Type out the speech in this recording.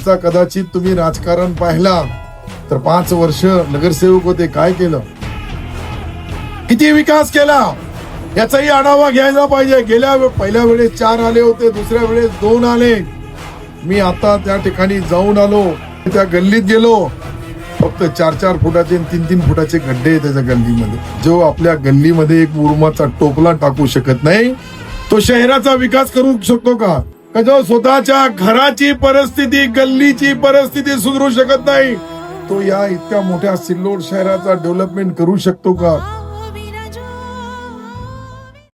त्यांचा कदाचित तुम्ही राजकारण पाहिला तर 5 वर्ष नगरसेवक होते, काय केलं, किती विकास केला याचाही आढावा घ्यायला पाहिजे. पहिल्या वेळेस 4 आले होते, दुसऱ्या वेळेस 2 आले. मी आता त्या ठिकाणी जाऊन आलो, त्या गल्लीत गेलो, फक्त 4-4 फुटाचे 3-3 फुटाचे गड्डे आहेत त्याच्या गल्लीमध्ये. जो आपल्या गल्लीमध्ये एक उरुमाचा टोपला टाकू शकत नाही तो शहराचा विकास करू शकतो का? जो स्वतःच्या घराची परिस्थिती, गल्लीची परिस्थिती सुधारू शकत नाही तो या इतक्या मोठ्या सिल्लोड शहराचा डेव्हलपमेंट करू शकतो का?